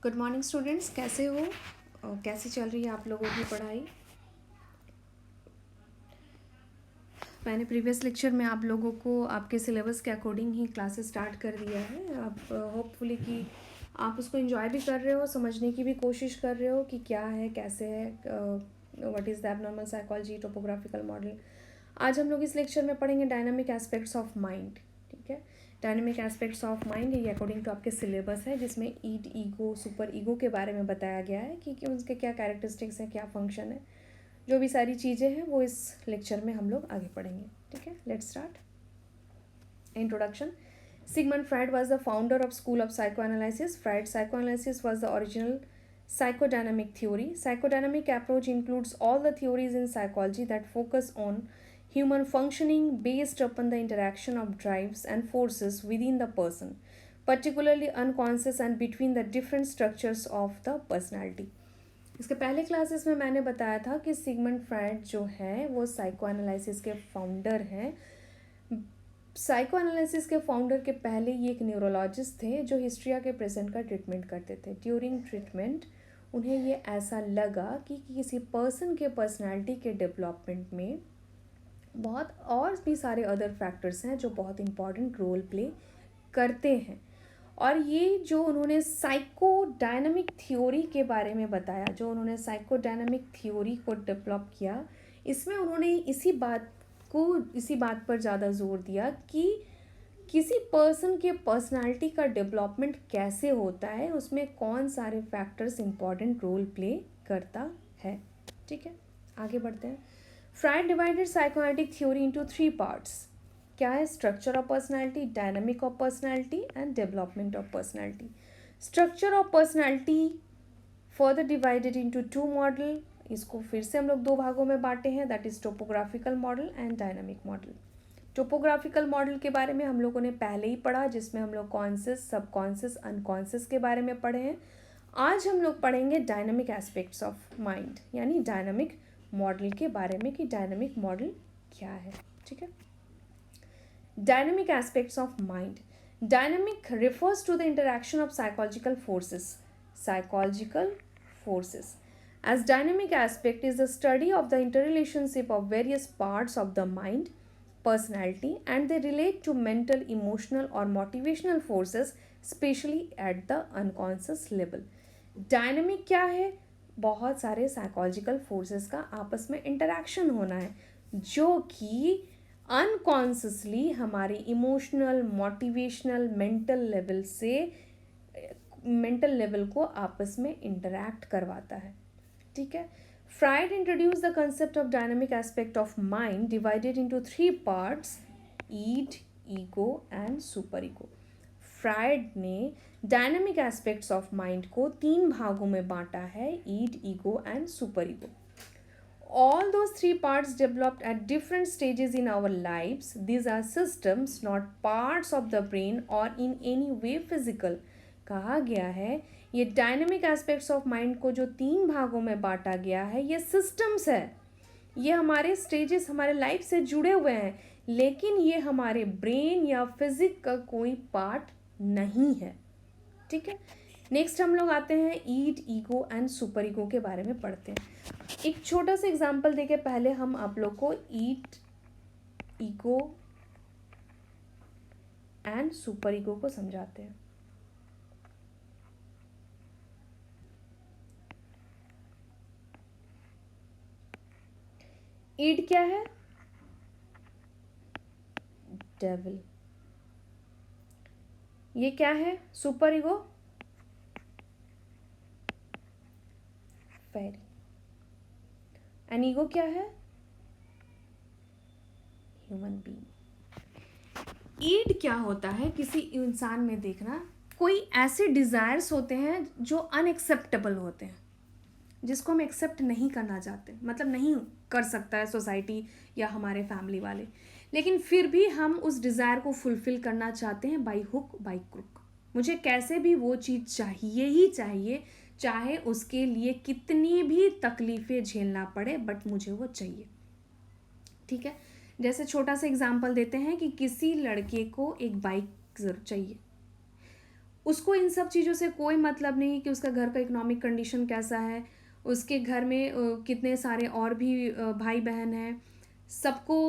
Good morning students, कैसे हो और कैसी चल रही है आप लोगों की पढ़ाई। मैंने प्रीवियस लेक्चर में आप लोगों को आपके सिलेबस के अकॉर्डिंग ही क्लासेस स्टार्ट कर दिया है। अब होपफुली कि आप उसको एंजॉय भी कर रहे हो, समझने की भी कोशिश कर रहे हो कि क्या है, कैसे है, what is the abnormal psychology, topographical model. आज हम लोग इस लेक्चर में पढ़ेंगे डायनामिक एस्पेक्ट्स ऑफ माइंड। ठीक है, डायनामिक एस्पेक्ट्स ऑफ माइंड ये अकॉर्डिंग टू आपके सिलेबस है, जिसमें ईड, ईगो, सुपर ईगो के बारे में बताया गया है कि उनके क्या कैरेक्टरिस्टिक्स हैं, क्या फंक्शन है, जो भी सारी चीज़ें हैं वो इस लेक्चर में हम लोग आगे पढ़ेंगे। ठीक है, let's start. Introduction. Sigmund Freud was the founder of School of Psychoanalysis. Freud's psychoanalysis was the original psychodynamic theory. Psychodynamic approach includes all the theories in psychology that focus on human functioning based upon the interaction of drives and forces within the person, particularly unconscious and between the different structures of the personality. इसके पहले classes में मैंने बताया था कि Sigmund Freud जो है वो साइको एनालिसिस के फाउंडर हैं। साइको एनालिसिस के फाउंडर के पहले ये एक न्यूरोलॉजिस्ट थे जो हिस्ट्रिया के प्रेजेंट का ट्रीटमेंट करते थे। ड्यूरिंग ट्रीटमेंट उन्हें ये ऐसा लगा कि किसी पर्सन के पर्सनालिटी के डेवलपमेंट में बहुत और भी सारे अदर फैक्टर्स हैं जो बहुत इम्पॉर्टेंट रोल प्ले करते हैं। और ये जो उन्होंने साइको डायनामिक थ्योरी के बारे में बताया, जो उन्होंने साइको डायनामिक थ्योरी को डेवलप किया, इसमें उन्होंने इसी बात पर ज़्यादा जोर दिया कि किसी पर्सन के पर्सनालिटी का डेवलपमेंट कैसे होता है, उसमें कौन सारे फैक्टर्स इंपॉर्टेंट रोल प्ले करता है। ठीक है, आगे बढ़ते हैं। Freud divided psychoanalytic theory into 3 parts. क्या है? Structure of personality, dynamic of personality and development of personality. Structure of personality further divided into 2 model. इसको फिर से हम लोग 2 भागों में बांटे हैं, that is topographical model and dynamic model. Topographical model के बारे में हम लोगों ने पहले ही पढ़ा, जिसमें हम लोग कॉन्शियस, सबकॉन्शियस, अनकॉन्शियस के बारे में पढ़े हैं। आज हम लोग पढ़ेंगे डायनामिक एस्पेक्ट्स ऑफ माइंड, यानी डायनामिक मॉडल के बारे में कि डायनामिक मॉडल क्या है। ठीक है, dynamic aspects of mind. Dynamic refers to the interaction of psychological forces. As dynamic aspect is the study of the interrelationship of various parts of the mind, personality, and they relate to mental, emotional, or motivational forces, especially at the unconscious level. Dynamic क्या है? बहुत सारे psychological forces का आपस में interaction होना है, जो कि अनकॉन्शियसली हमारे इमोशनल, मोटिवेशनल, मेंटल लेवल को आपस में इंटरैक्ट करवाता है। ठीक है, Freud introduce the concept of dynamic aspect of mind divided into 3 parts, id, ego and super ego. Freud ने डायनामिक एस्पेक्ट्स ऑफ माइंड को 3 भागों में बांटा है, id, ego and super ego. All those 3 parts developed at different stages in our lives. These are systems, not parts of the brain or in any way physical. कहा गया है ये dynamic aspects of mind को जो 3 भागों में बांटा गया है, ये सिस्टम्स है, ये हमारे स्टेजेस हमारे लाइफ से जुड़े हुए हैं, लेकिन ये हमारे ब्रेन या फिजिक का कोई पार्ट नहीं है। ठीक है, नेक्स्ट हम लोग आते हैं ईड, ईगो एंड सुपर ईगो के बारे में पढ़ते हैं। एक छोटा सा एग्जांपल देके पहले हम आप लोग को ईड, ईगो एंड सुपर ईगो को समझाते हैं। ईड क्या है? डेविल। ये क्या है? Super ego, fairy. And ego क्या है? Human being. ईड क्या होता है? किसी इंसान में देखना कोई ऐसे डिजायर्स होते हैं जो अनएक्सेप्टेबल होते हैं, जिसको हम एक्सेप्ट नहीं करना चाहते, मतलब नहीं कर सकता है सोसाइटी या हमारे फैमिली वाले, लेकिन फिर भी हम उस डिज़ायर को फुलफिल करना चाहते हैं बाई हुक बाई क्रुक। मुझे कैसे भी वो चीज़ चाहिए ही चाहिए, चाहे उसके लिए कितनी भी तकलीफ़ें झेलना पड़े, बट मुझे वो चाहिए। ठीक है, जैसे छोटा सा एग्जांपल देते हैं कि किसी लड़के को एक बाइक ज़रूर चाहिए, उसको इन सब चीज़ों से कोई मतलब नहीं कि उसका घर का इकोनॉमिक कंडीशन कैसा है, उसके घर में कितने सारे और भी भाई बहन हैं, सबको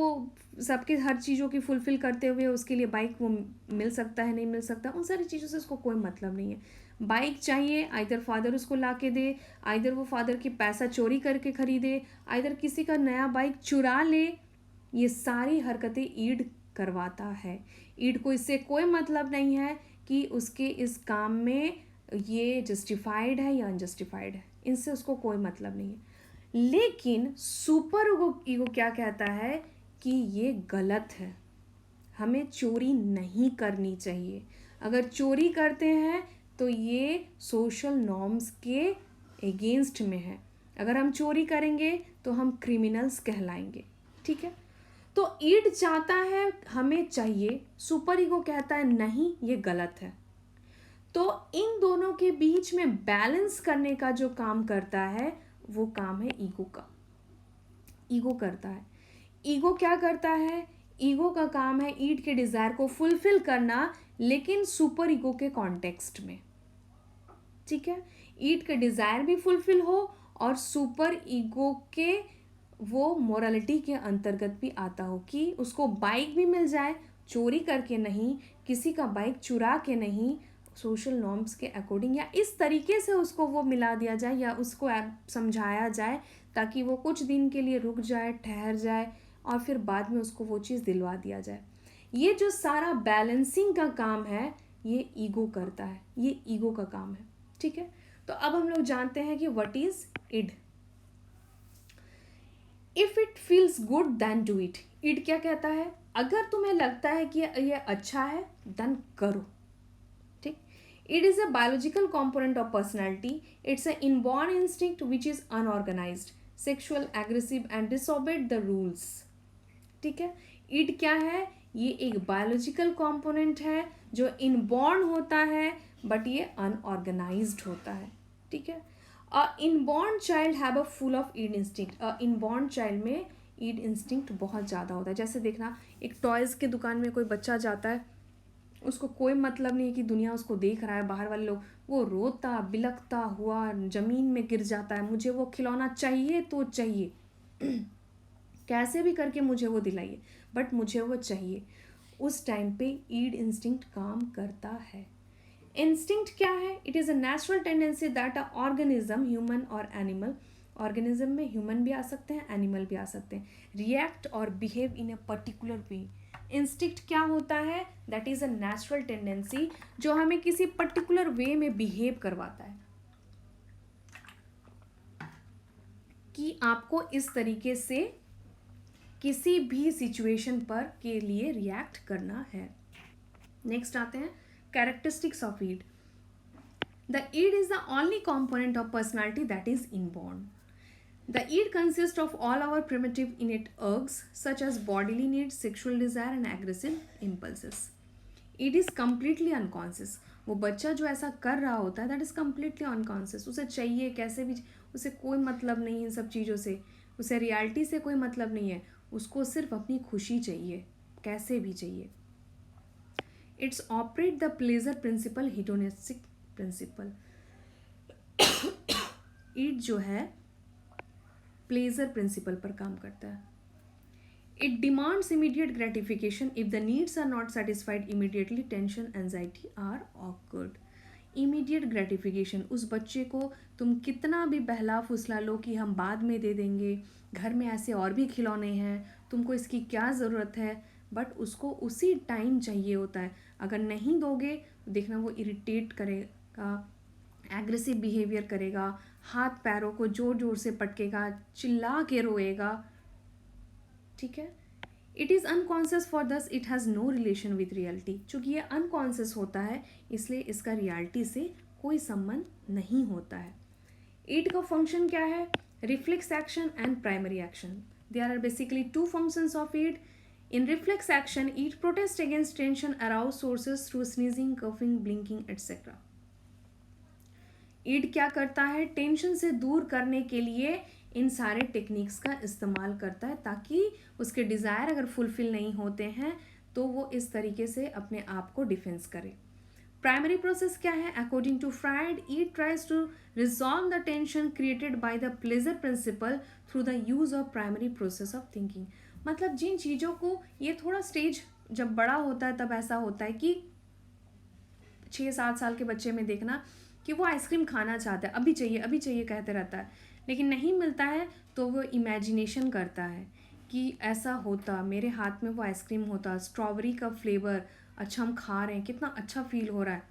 सबके हर चीज़ों की फुलफ़िल करते हुए उसके लिए बाइक वो मिल सकता है नहीं मिल सकता, उन सारी चीज़ों से उसको कोई मतलब नहीं है। बाइक चाहिए, आइदर फादर उसको ला के दे, आइदर वो फादर की पैसा चोरी करके ख़रीदे, आइदर किसी का नया बाइक चुरा ले, ये सारी हरकतें ईड करवाता है। ईड को इससे कोई मतलब नहीं है कि उसके इस काम में ये जस्टिफाइड है या अनजस्टिफाइड है, इनसे उसको कोई मतलब नहीं है। लेकिन सुपर ईगो क्या कहता है कि ये गलत है, हमें चोरी नहीं करनी चाहिए, अगर चोरी करते हैं तो ये सोशल नॉर्म्स के अगेंस्ट में है, अगर हम चोरी करेंगे तो हम क्रिमिनल्स कहलाएंगे। ठीक है, तो ईड चाहता है हमें चाहिए, सुपर ईगो कहता है नहीं ये गलत है। तो इन दोनों के बीच में बैलेंस करने का जो काम करता है वो काम है ईगो का। ईगो करता है, ईगो क्या करता है, ईगो का काम है ईड के डिजायर को फुलफिल करना, लेकिन सुपर ईगो के कॉन्टेक्स्ट में। ठीक है, ईड के डिजायर भी फुलफिल हो और सुपर ईगो के वो मोरालिटी के अंतर्गत भी आता हो कि उसको बाइक भी मिल जाए, चोरी करके नहीं, किसी का बाइक चुरा के नहीं, सोशल नॉर्म्स के अकॉर्डिंग या इस तरीके से उसको वो मिला दिया जाए या उसको समझाया जाए ताकि वो कुछ दिन के लिए रुक जाए, ठहर जाए और फिर बाद में उसको वो चीज़ दिलवा दिया जाए। ये जो सारा बैलेंसिंग का काम है ये ईगो करता है, ये ईगो का काम है। ठीक है, तो अब हम लोग जानते हैं कि what is id. If it feels good then do it. Id क्या कहता है, अगर तुम्हें लगता है कि ये अच्छा है देन करो। ठीक, it is a biological component of personality, it's a inborn instinct which is unorganised, sexual, aggressive and disobeyed the rules. ठीक है, इड क्या है, ये एक बायोलॉजिकल कंपोनेंट है जो इनबॉर्न होता है बट ये अनऑर्गेनाइज्ड होता है। ठीक है, a inborn child have a full of id instinct. A inborn child में ईड इंस्टिंक्ट बहुत ज़्यादा होता है। जैसे देखना, एक टॉयज़ के दुकान में कोई बच्चा जाता है, उसको कोई मतलब नहीं है कि दुनिया उसको देख रहा है, बाहर वाले लोग, वो रोता बिलखता हुआ ज़मीन में गिर जाता है, मुझे वो खिलौना चाहिए तो चाहिए कैसे भी करके मुझे वो दिलाइए, बट मुझे वो चाहिए। उस टाइम पे ईड इंस्टिंक्ट काम करता है। इंस्टिंक्ट क्या है, it is a natural tendency that a organism, human और एनिमल, ऑर्गेनिज्म में ह्यूमन भी आ सकते हैं, एनिमल भी आ सकते हैं, रिएक्ट और behave in a particular way. Instinct क्या होता है, that is a natural tendency जो हमें किसी पर्टिकुलर वे में बिहेव करवाता है कि आपको इस तरीके से किसी भी सिचुएशन पर के लिए रिएक्ट करना है। नेक्स्ट आते हैं characteristics of id. The id is the only component of personality that is inborn. The id consists of all our primitive innate urges such as bodily needs, sexual desire and aggressive impulses. Id is completely unconscious. वो बच्चा जो ऐसा कर रहा होता है that is completely unconscious, उसे चाहिए कैसे भी, उसे कोई मतलब नहीं इन सब चीज़ों से, उसे रियलिटी से कोई मतलब नहीं है, उसको सिर्फ अपनी खुशी चाहिए, कैसे भी चाहिए। It's operate the pleasure principle, hedonistic principle. Id जो है प्लेजर प्रिंसिपल पर काम करता है। It demands immediate gratification, if the needs are not satisfied immediately tension anxiety are awkward. Immediate gratification, उस बच्चे को तुम कितना भी बहला फुसला लो कि हम बाद में दे देंगे, घर में ऐसे और भी खिलौने हैं, तुमको इसकी क्या ज़रूरत है, बट उसको उसी टाइम चाहिए होता है। अगर नहीं दोगे तो देखना वो इरिटेट करेगा, एग्रेसिव बिहेवियर करेगा, हाथ पैरों को जोर जोर से पटकेगा, चिल्ला के रोएगा। ठीक है, it is unconscious for this it has no relation with reality. चूँकि ये अनकॉन्शियस होता है इसलिए इसका रियलिटी से कोई संबंध नहीं होता है। ईड का फंक्शन क्या है, reflex action and primary action. There are basically two functions of id. In reflex action id protest against tension arouse sources through sneezing, coughing, blinking etcetera. Id क्या करता है, टेंशन से दूर करने के लिए इन सारे टेक्निक्स का इस्तेमाल करता है ताकि उसके डिज़ायर अगर फुलफिल नहीं होते हैं तो वो इस तरीके से अपने आप को डिफेंस करे। प्राइमरी प्रोसेस क्या है? According to Freud, it tries to resolve the tension created by the pleasure principle through the use of primary process of thinking. मतलब जिन चीज़ों को, ये थोड़ा स्टेज जब बड़ा होता है तब ऐसा होता है कि 6-7 साल के बच्चे में देखना कि वो आइसक्रीम खाना चाहता है, अभी चाहिए अभी चाहिए कहते रहता है, लेकिन नहीं मिलता है तो वो इमेजिनेशन करता है कि ऐसा होता, मेरे हाथ में वो आइसक्रीम होता, स्ट्रॉबेरी का फ्लेवर, अच्छा हम खा रहे हैं, कितना अच्छा फील हो रहा है।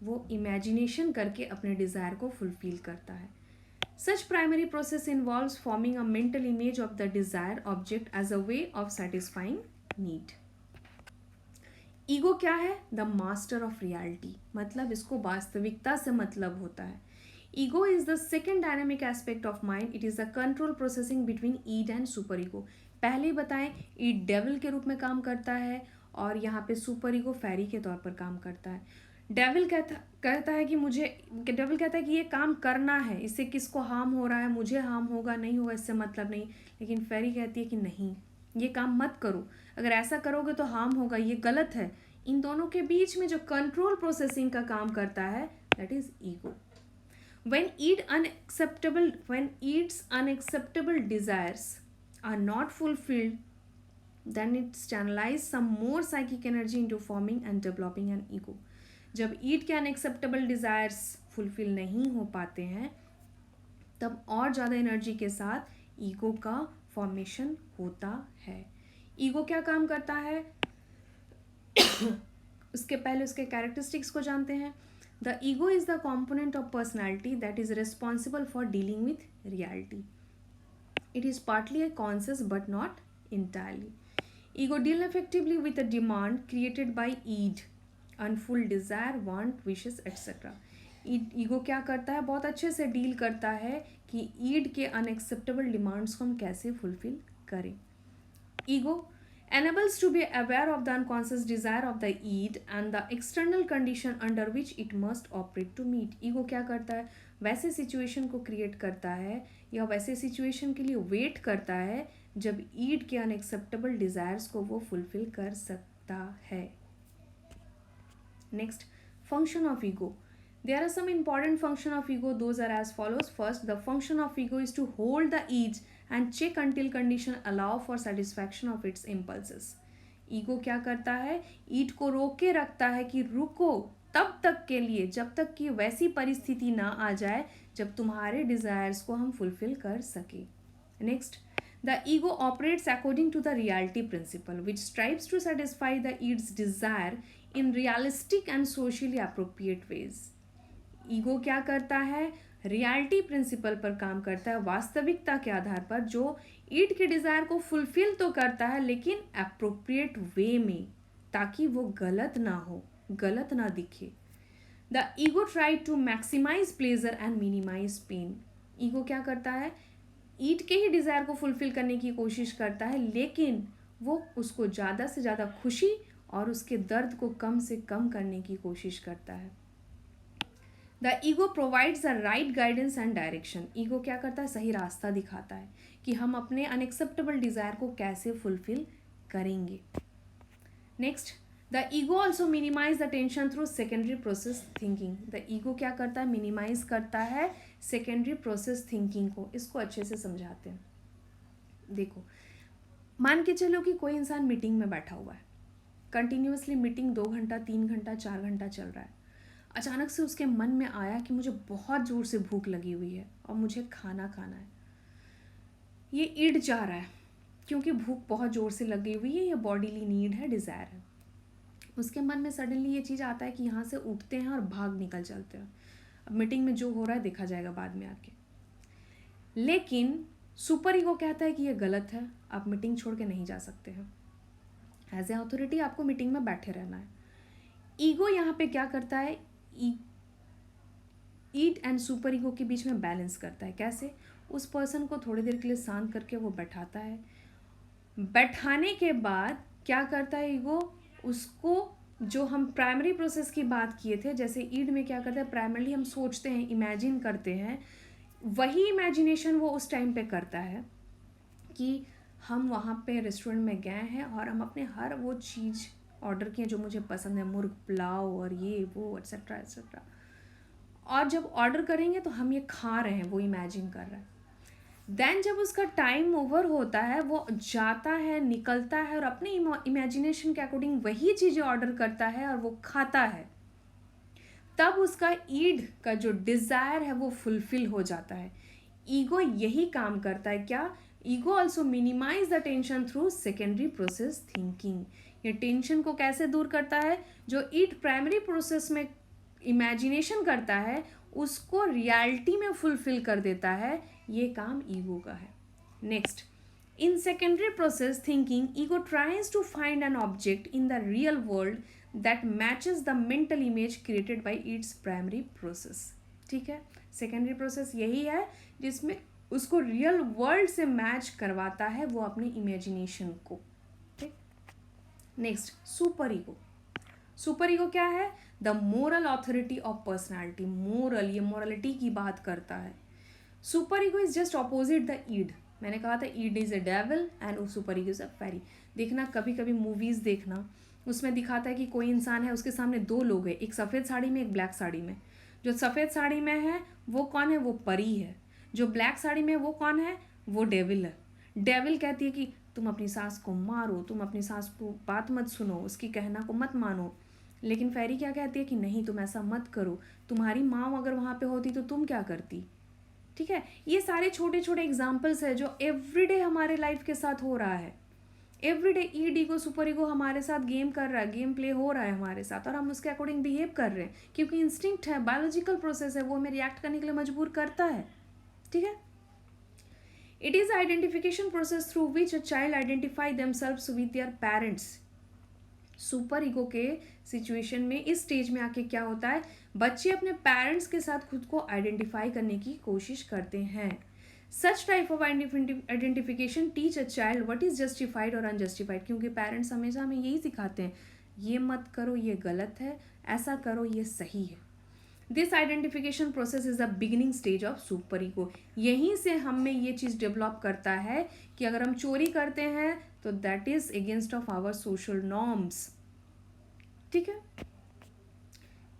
वो इमेजिनेशन करके अपने डिज़ायर को फुलफिल करता है। Such primary process involves forming a mental image of the desire object as a way of satisfying need. Ego क्या है? द मास्टर ऑफ रियलिटी, मतलब इसको वास्तविकता से मतलब होता है। Ego is the second dynamic aspect of mind. It is the control processing between id and super ego. पहले ही बताएं, ईड डेविल के रूप में काम करता है और यहाँ पे सुपर ईगो फैरी के तौर पर काम करता है। डेविल कहता है कि डेविल कहता है कि ये काम करना है, इससे किसको हार्म हो रहा है, मुझे हार्म होगा नहीं होगा इससे मतलब नहीं। लेकिन फेरी कहती है कि नहीं, ये काम मत करो, अगर ऐसा करोगे तो हार्म होगा, ये गलत है। इन दोनों के बीच में जो कंट्रोल प्रोसेसिंग का काम करता है, that is ego. when its unacceptable desires are not fulfilled, then it channelizes some more psychic energy into forming and developing an ego. जब ईड के अनएक्सेप्टेबल डिज़ायर्स फुलफिल नहीं हो पाते हैं, तब और ज़्यादा एनर्जी के साथ ईगो का फॉर्मेशन होता है। ईगो क्या काम करता है? उसके पहले उसके कैरेक्टरिस्टिक्स को जानते हैं। The ego is the component of personality that is responsible for dealing with reality. It is partly a conscious but not entirely. Ego deal effectively with a demand created by id, unfulfilled desire, want, wishes, etc. Ego क्या करता है? बहुत अच्छे से deal करता है कि ईड के अनएक्सेप्टेबल डिमांड्स को हम कैसे फुलफिल करें. Ego enables to be aware of the unconscious desire of the id and the external condition under which it must operate to meet. Ego क्या करता है? वैसे सिचुएशन को क्रिएट करता है या वैसे सिचुएशन के लिए वेट करता है जब ईड के अनएक्सेप्टेबल डिज़ायर्स को वो फुलफिल कर सकता है. Next, function of ego. There are some important function of ego. Those are as follows. First, the function of ego is to hold the id and check until condition allow for satisfaction of its impulses. Ego क्या करता है? ईड को रोके रखता है कि रुको तब तक के लिए जब तक कि वैसी परिस्थिति ना आ जाए जब तुम्हारे डिजायर्स को हम फुलफिल कर सके. Next, the ego operates according to the reality principle, which strives to satisfy the id's desire in realistic and socially appropriate ways. Ego क्या करता है? रियलिटी प्रिंसिपल पर काम करता है, वास्तविकता के आधार पर, जो ईड के डिज़ायर को फुलफिल तो करता है लेकिन अप्रोप्रिएट वे में, ताकि वो गलत ना हो, गलत ना दिखे. The ego try to maximise pleasure and minimise pain. Ego क्या करता है? ईड के ही डिज़ायर को फुलफिल करने की कोशिश करता है, लेकिन वो उसको ज़्यादा से ज़्यादा खुशी और उसके दर्द को कम से कम करने की कोशिश करता है. The ego provides the right guidance and direction. Ego क्या करता है? सही रास्ता दिखाता है कि हम अपने अनएक्सेप्टेबल डिज़ायर को कैसे फुलफिल करेंगे. Next, the ego also minimise the tension through secondary process thinking. The ego क्या करता है? मिनिमाइज करता है सेकेंडरी प्रोसेस थिंकिंग को. इसको अच्छे से समझाते हैं. देखो, मान के चलो कि कोई इंसान मीटिंग में बैठा हुआ है, कंटिन्यूसली मीटिंग 2 घंटा 3 घंटा 4 घंटा चल रहा है. अचानक से उसके मन में आया कि मुझे बहुत ज़ोर से भूख लगी हुई है और मुझे खाना खाना है. ये ईड चाह रहा है क्योंकि भूख बहुत ज़ोर से लगी हुई है, ये बॉडीली नीड है, डिज़ायर है. उसके मन में सडनली ये चीज़ आता है कि यहाँ से उठते हैं और भाग निकल चलते हैं, अब मीटिंग में जो हो रहा है देखा जाएगा बाद में आके. लेकिन सुपर ईगो कहता है कि ये गलत है, आप मीटिंग छोड़ के नहीं जा सकते हैं, एज ए अथॉरिटी आपको मीटिंग में बैठे रहना है. ईगो यहाँ पे क्या करता है? ईड एंड सुपर ईगो के बीच में बैलेंस करता है. कैसे? उस पर्सन को थोड़ी देर के लिए शांत करके वो बैठाता है. बैठाने के बाद क्या करता है ईगो? उसको, जो हम प्राइमरी प्रोसेस की बात किए थे, जैसे ईड में क्या करता है, प्राइमरली हम सोचते हैं, इमेजिन करते हैं, वही इमेजिनेशन वो उस टाइम पे करता है कि हम वहाँ पे रेस्टोरेंट में गए हैं और हम अपने हर वो चीज़ ऑर्डर किए जो मुझे पसंद है, मुर्ग पुलाव और ये वो एक्सेट्रा एक्सेट्रा, और जब ऑर्डर करेंगे तो हम ये खा रहे हैं, वो इमेजिन कर रहे हैं। देन जब उसका टाइम ओवर होता है, वो जाता है, निकलता है और अपने इमेजिनेशन के अकॉर्डिंग वही चीज़ें ऑर्डर करता है और वो खाता है, तब उसका ईड का जो डिज़ायर है वो फुलफिल हो जाता है। ईगो यही काम करता है क्या? Ego also minimise the tension through secondary process thinking. ये टेंशन को कैसे दूर करता है? जो ईट प्राइमरी प्रोसेस में इमेजिनेशन करता है उसको रियलिटी में फुलफिल कर देता है। ये काम ईगो का है। Next, in secondary process thinking, ego tries to find an object in the real world that matches the mental image created by its primary process. ठीक है, सेकेंडरी प्रोसेस यही है जिसमें उसको रियल वर्ल्ड से मैच करवाता है वो अपनी इमेजिनेशन को। ठीक, next, super ego. Super ego क्या है? The moral authority of personality. Moral, ये मोरलिटी की बात करता है। Super ego is just opposite the id. मैंने कहा था id is a devil and super ego is a fairy. देखना, कभी कभी मूवीज़ देखना, उसमें दिखाता है कि कोई इंसान है, उसके सामने दो लोग हैं, एक सफ़ेद साड़ी में, एक ब्लैक साड़ी में। जो सफ़ेद साड़ी में है वो कौन है? वो परी है। जो ब्लैक साड़ी में वो कौन है? वो डेविल है। डेविल कहती है कि तुम अपनी सास को मारो, तुम अपनी सास को बात मत सुनो, उसकी कहना को मत मानो। लेकिन फेरी क्या कहती है कि नहीं, तुम ऐसा मत करो, तुम्हारी माँ अगर वहाँ पे होती तो तुम क्या करती। ठीक है, ये सारे छोटे छोटे एग्जाम्पल्स है जो एवरीडे हमारे लाइफ के साथ हो रहा है। एवरीडे ईड ईगो सुपर ईगो हमारे साथ गेम कर रहा है, गेम प्ले हो रहा है हमारे साथ, और हम उसके अकॉर्डिंग बिहेव कर रहे हैं क्योंकि इंस्टिंक्ट है, बायोलॉजिकल प्रोसेस है, वो हमें रिएक्ट करने के लिए मजबूर करता है। ठीक है, it is identification process through which a child identify themselves with their parents. Super ego के सिचुएशन में, इस स्टेज में आके क्या होता है, बच्चे अपने पेरेंट्स के साथ खुद को आइडेंटिफाई करने की कोशिश करते हैं। Such type of identification teach a child what is justified और अनजस्टिफाइड, क्योंकि पेरेंट्स हमेशा हमें यही सिखाते हैं, ये मत करो ये गलत है, ऐसा करो ये सही है। This identification process is the beginning stage of super ego. यहीं से हमें ये चीज़ डेवलप करता है कि अगर हम चोरी करते हैं तो that is against of our social norms. ठीक है,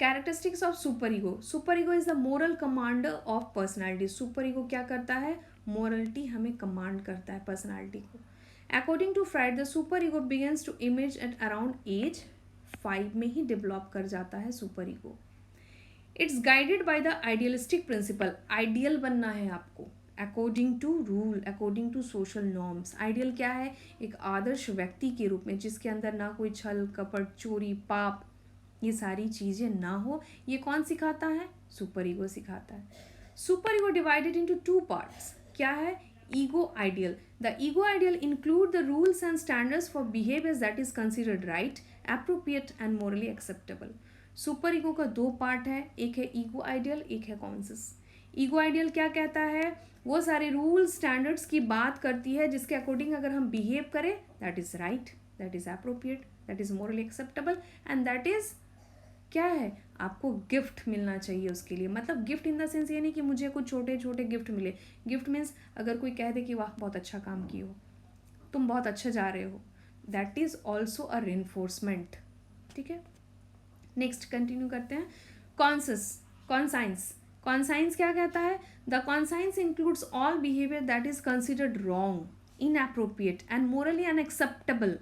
characteristics of super ego. Super ego is the moral commander of personality. Super ego क्या करता है? मोरलिटी हमें कमांड करता है, पर्सनैलिटी को। According to Freud, the super ego begins to image at around age 5 में ही डेवलप कर जाता है super ego. It's guided by the idealistic principle. Ideal बनना है आपको, according to rule, according to social norms. Ideal क्या है? एक आदर्श व्यक्ति के रूप में जिसके अंदर ना कोई छल कपट चोरी पाप ये सारी चीज़ें ना हो। ये कौन सिखाता है? सुपर ईगो सिखाता है। Super ego divided into 2 parts. क्या है? Ego ideal. The ego ideal include the rules and standards for behaviour that is considered right, appropriate and morally acceptable. Super ego का 2 पार्ट है, एक है ईगो आइडियल, एक है कॉन्सियस। ईगो आइडियल क्या कहता है? वो सारे रूल्स स्टैंडर्ड्स की बात करती है जिसके अकॉर्डिंग अगर हम बिहेव करें that is right, that is appropriate, that is morally acceptable and that is क्या है? आपको गिफ्ट मिलना चाहिए उसके लिए। मतलब गिफ्ट इन द सेंस ये नहीं कि मुझे कुछ छोटे छोटे गिफ्ट मिले। गिफ्ट मीन्स अगर कोई कह दे कि वाह बहुत अच्छा काम किए हो, तुम बहुत अच्छे जा रहे हो, that is also a reinforcement. ठीक है, नेक्स्ट कंटिन्यू करते हैं। कॉन्साइंस। कॉन्साइंस क्या कहता है? The conscience includes all behaviour that is considered wrong, inappropriate and morally unacceptable.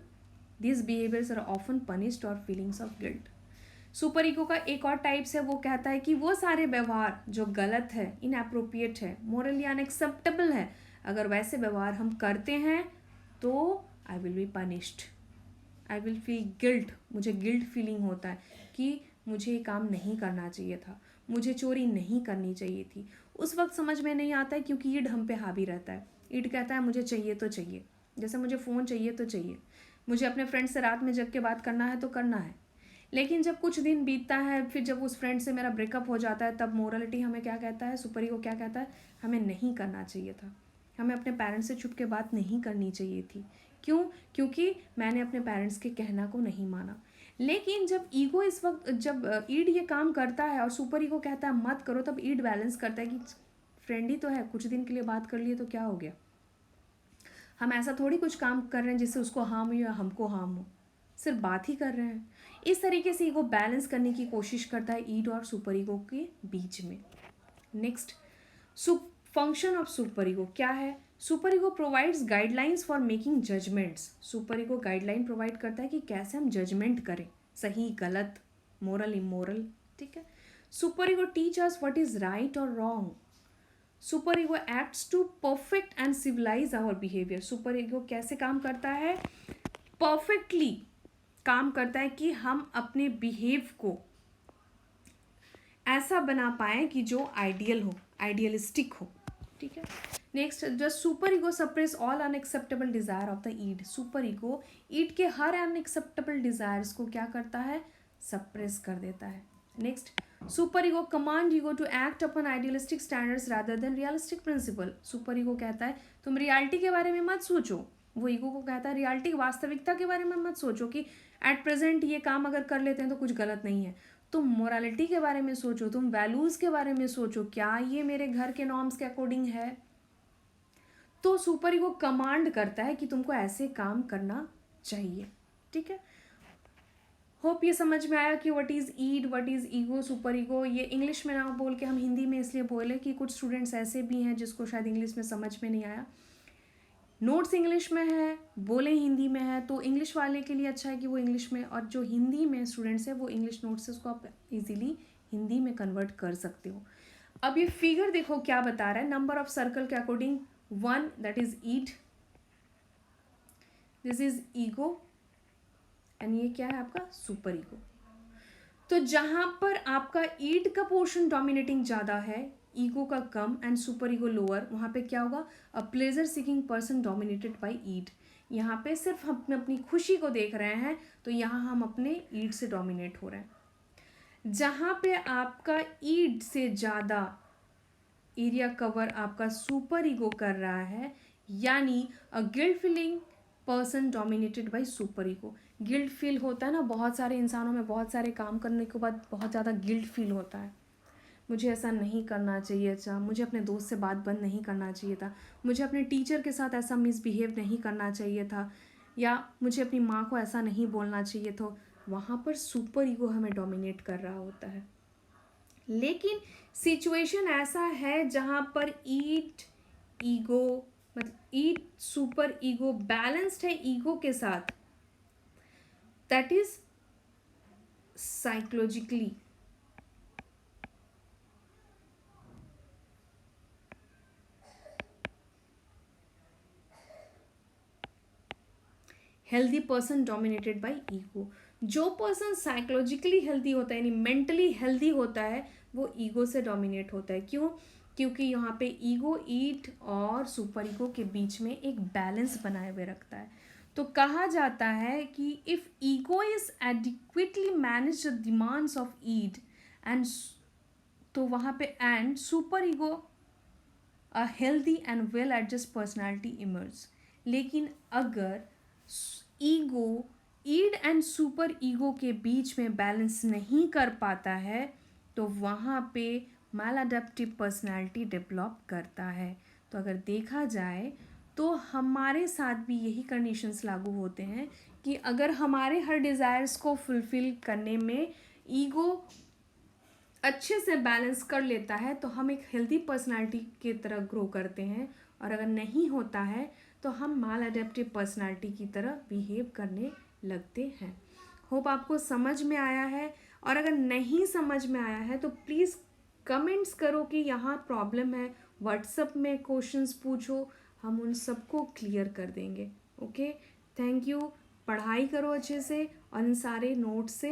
This behaviours are often punished और feelings of guilt. Super ego का एक और टाइप्स है, वो कहता है कि वो सारे व्यवहार जो गलत है, इनएप्रोप्रिएट है, मोरली अनएक्सेप्टेबल है, अगर वैसे व्यवहार हम करते हैं तो I will be punished, I will feel guilt. मुझे गिल्ट फीलिंग होता है कि मुझे ये काम नहीं करना चाहिए था, मुझे चोरी नहीं करनी चाहिए थी। उस वक्त समझ में नहीं आता है क्योंकि ईड हम पे हावी रहता है। ईड कहता है मुझे चाहिए तो चाहिए, जैसे मुझे फ़ोन चाहिए तो चाहिए, मुझे अपने फ्रेंड से रात में जग के बात करना है तो करना है। लेकिन जब कुछ दिन बीतता है, फिर जब उस फ्रेंड से मेरा ब्रेकअप हो जाता है, तब मोरलिटी हमें क्या कहता है? सुपर ईगो क्या कहता है? हमें नहीं करना चाहिए था, हमें अपने पेरेंट्स से छुप के बात नहीं करनी चाहिए थी। क्यों? क्योंकि मैंने अपने पेरेंट्स के कहना को नहीं माना। लेकिन जब ईगो इस वक्त, जब ईड ये काम करता है और सुपर ईगो कहता है मत करो, तब ईड बैलेंस करता है कि फ्रेंड ही तो है, कुछ दिन के लिए बात कर लिए तो क्या हो गया, हम ऐसा थोड़ी कुछ काम कर रहे हैं जिससे उसको हार्म हो या हमको हार्म हो। सिर्फ बात ही कर रहे हैं। इस तरीके से ईगो बैलेंस करने की कोशिश करता है ईड और सुपर ईगो के बीच में। Next, function of super ego क्या है? Super ego provides guidelines for making judgements. Super ego guideline provide करता है कि कैसे हम जजमेंट करें, सही गलत, मोरल इमोरल, ठीक है। Super ego teach us what is right और wrong. Super ego acts to perfect and civilise our behaviour. Super ego कैसे काम करता है? परफेक्टली काम करता है कि हम अपने बिहेव को ऐसा बना पाएं कि जो आइडियल हो, आइडियलिस्टिक हो, ठीक है। Next, the super ego suppress all unacceptable desire of the id. Super ego id के हर अनएक्सेप्टेबल डिजायर्स को क्या करता है? सप्रेस कर देता है। Next, super ego command ego to act upon idealistic standards rather than realistic principle. Super ego कहता है तुम रियलिटी के बारे में मत सोचो। वो ईगो को कहता है रियलिटी, वास्तविकता के बारे में मत सोचो कि एट प्रेजेंट ये काम अगर कर लेते हैं तो कुछ गलत नहीं है। तुम मोरालिटी के बारे में सोचो, तुम वैल्यूज़ के बारे में सोचो, क्या ये मेरे घर के नॉर्म्स के अकॉर्डिंग है। तो सुपर ईगो कमांड करता है कि तुमको ऐसे काम करना चाहिए, ठीक है। होप ये समझ में आया कि what is id, what is ego, super ego. ये इंग्लिश में ना बोल के हम हिंदी में इसलिए बोले कि कुछ स्टूडेंट्स ऐसे भी हैं जिसको शायद इंग्लिश में समझ में नहीं आया। नोट्स इंग्लिश में है, बोले हिंदी में है, तो इंग्लिश वाले के लिए अच्छा है कि वो इंग्लिश में, और जो हिंदी में स्टूडेंट्स है वो इंग्लिश नोट्स से उसको आप इजीली हिंदी में कन्वर्ट कर सकते हो। अब ये फिगर देखो क्या बता रहा है, नंबर ऑफ सर्कल के according 1 that is id, this is ego, and ये क्या है आपका सुपर ईगो। तो जहां पर आपका ईड का पोर्शन डोमिनेटिंग ज़्यादा है, ईगो का कम एंड सुपर ईगो लोअर, वहाँ पे क्या होगा? A pleasure seeking person dominated by id. यहाँ पे सिर्फ हम अपनी खुशी को देख रहे हैं, तो यहाँ हम अपने ईड से डोमिनेट हो रहे हैं। जहाँ पे आपका ईड से ज़्यादा एरिया कवर आपका सुपर ईगो कर रहा है, यानी a guilt feeling person dominated by super ego. Guilt feel होता है ना, बहुत सारे इंसानों में बहुत सारे काम करने के बाद बहुत ज़्यादा गिल्ट फील होता है। मुझे ऐसा नहीं करना चाहिए था, मुझे अपने दोस्त से बात बंद नहीं करना चाहिए था, मुझे अपने टीचर के साथ ऐसा मिसबिहेव नहीं करना चाहिए था, या मुझे अपनी माँ को ऐसा नहीं बोलना चाहिए था। वहाँ पर सुपर ईगो हमें डोमिनेट कर रहा होता है। लेकिन सिचुएशन ऐसा है जहाँ पर ईड ईगो, मतलब ईड सुपर ईगो बैलेंस्ड है ईगो के साथ, that is psychologically healthy person dominated bye ego. जो पर्सन साइकोलॉजिकली हेल्दी होता है, यानी मेंटली हेल्दी होता है, वो ईगो से डोमिनेट होता है। क्यों? क्योंकि यहाँ पे ईगो ईड और सुपर ईगो के बीच में एक बैलेंस बनाए हुए रखता है। तो कहा जाता है कि if ego is adequately manage the demands of id and, तो वहाँ पे and super ego a healthy and well adjust personality emerge. लेकिन अगर ego id and super ego के बीच में बैलेंस नहीं कर पाता है, तो वहाँ पे मैलअडैप्टिव पर्सनैलिटी डेवलप करता है। तो अगर देखा जाए तो हमारे साथ भी यही कंडीशंस लागू होते हैं कि अगर हमारे हर डिज़ायर्स को फुलफ़िल करने में ईगो अच्छे से बैलेंस कर लेता है, तो हम एक हेल्दी पर्सनालिटी की तरह ग्रो करते हैं, और अगर नहीं होता है तो हम माल अडेप्टिव पर्सनालिटी की तरह बिहेव करने लगते हैं। होप आपको समझ में आया है, और अगर नहीं समझ में आया है तो प्लीज़ कमेंट्स करो कि यहाँ प्रॉब्लम है, व्हाट्सएप में क्वेश्चंस पूछो, हम उन सबको क्लियर कर देंगे। Okay, thank you. पढ़ाई करो अच्छे से और इन सारे नोट्स से